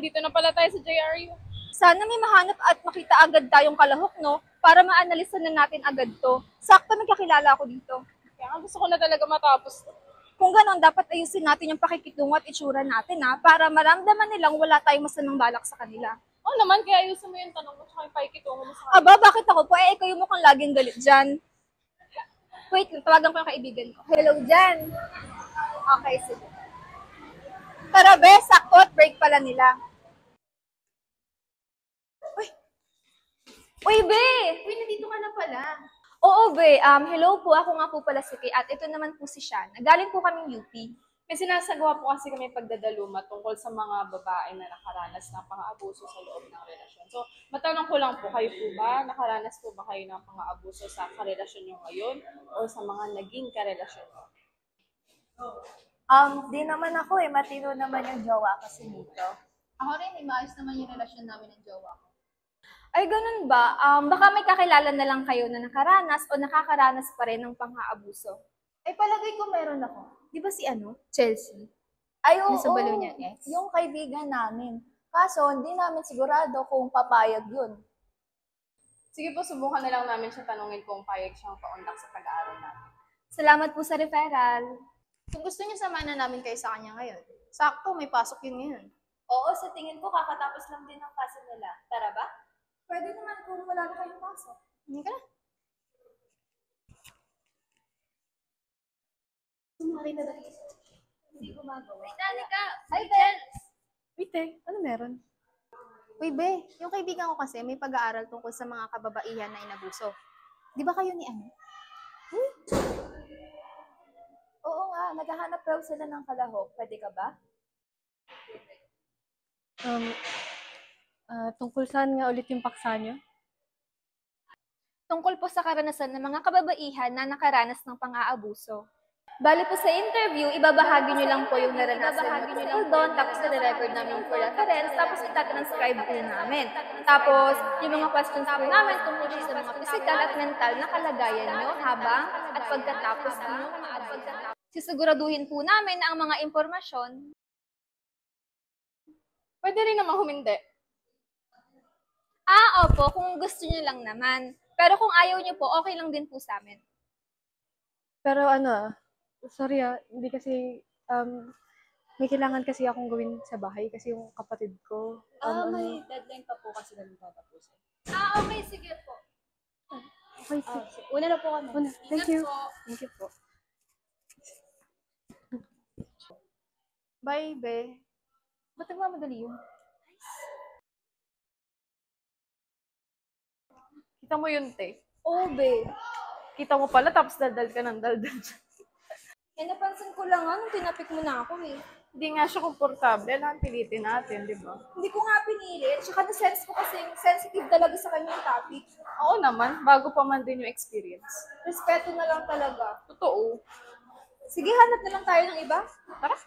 nandito na pala tayo sa JRU. Sana may mahanap at makita agad tayong kalahok, no? Para maanalisa na natin agad to. Sakto nagkakilala ako dito. Kaya nga gusto ko na talaga matapos to. Kung ganon, dapat ayusin natin yung pakikitungo at itsura natin, ha? Para maramdaman nilang wala tayong masamang balak sa kanila. Oo naman, kaya ayusin mo yung tanong mo tsaka yung pakikitungo mo sa kanila. Aba, bakit ako po? Ikaw yung mukhang laging galit dyan. Wait, tawagan ko yung kaibigan ko. Hello, Jan. Okay, sige. Tara, be, sakto at break pala nila. Uy, be! Uy, nandito ka na pala. Oo, be. Hello po. Ako nga po pala si Kay. At ito naman po si Shan. Nagaling po kaming UP. May sinasagawa po kasi kami pagdadaluma tungkol sa mga babae na nakaranas ng pang-aabuso sa loob ng relasyon. So, matanong ko lang po, kayo po ba? Nakaranas po ba kayo ng pang-aabuso sa karelasyon nyo ngayon o sa mga naging karelasyon nyo? Di naman ako eh. Matino naman yung jowa kasi dito. Ako rin, maayos naman yung relasyon namin ng jowa ko. Ay, ganun ba? Baka may kakilala na lang kayo na nakaranas o nakakaranas pa rin ng pang-aabuso. Ay, palagay ko meron ako. Di ba si Chelsea? Ay, oo. Nasa balo niya, ex? Yung kaibigan namin. Kaso, hindi namin sigurado kung papayag yun. Sige po, subukan na lang namin siya tanungin kung payag siyang paundak sa pag-aaral namin. Salamat po sa referral. Kung gusto niyo, samahan na namin kayo sa kanya ngayon. Sakto, may pasok yun ngayon. Oo, sa tingin ko kakatapos lang din ng klase nila. Tara ba? Pwede naman kung wala na kayong pasok. Hindi ka na. Sumakay na dali. Hindi gumagawa. Dali ka! Hi, Ben! Wait ano meron? Uy, Be, yung kaibigan ko kasi may pag-aaral tungkol sa mga kababaihan na inabuso. Di ba kayo ni ano? Oo nga, naghahanap raw sila ng kalahok. Pwede ka ba? Tungkol saan nga ulit yung paksa nyo? Tungkol po sa karanasan ng mga kababaihan na nakaranas ng pang-aabuso. Bali po sa interview, ibabahagi nyo lang po yung naranasan nyo doon, tapos nare-record namin for reference, tapos itatranscribe po namin. Tapos, yung mga questions po namin tungkol sa mga physical at mental na kalagayan nyo habang at pagkatapos inyong maabuso. Sisiguraduhin po namin na ang mga impormasyon Pwede rin namang humindi. opo, kung gusto nyo lang naman. Pero kung ayaw nyo po, okay lang din po sa amin. Pero sorry hindi kasi, may kailangan kasi akong gawin sa bahay kasi yung kapatid ko. May deadline pa po kasi namin tatapusin. Okay, sige po. Okay, sige. Una na po kami. Thank you. Thank you po. Bye, Be. Ba't nagmamadali yun? Kita mo yun, te. Oo, be. Kita mo pala, tapos daldal ka ng daldal. Napansin ko lang nung tinapik mo na ako eh. Hindi nga siya komportable. Lang pilitin natin, di ba? Hindi ko nga pinilit. Tsaka na-sense ko kasi sensitive talaga sa kanyang topic. Oo naman, bago pa man din yung experience. Respeto na lang talaga. Totoo. Sige, hanap na lang tayo ng iba. Tara.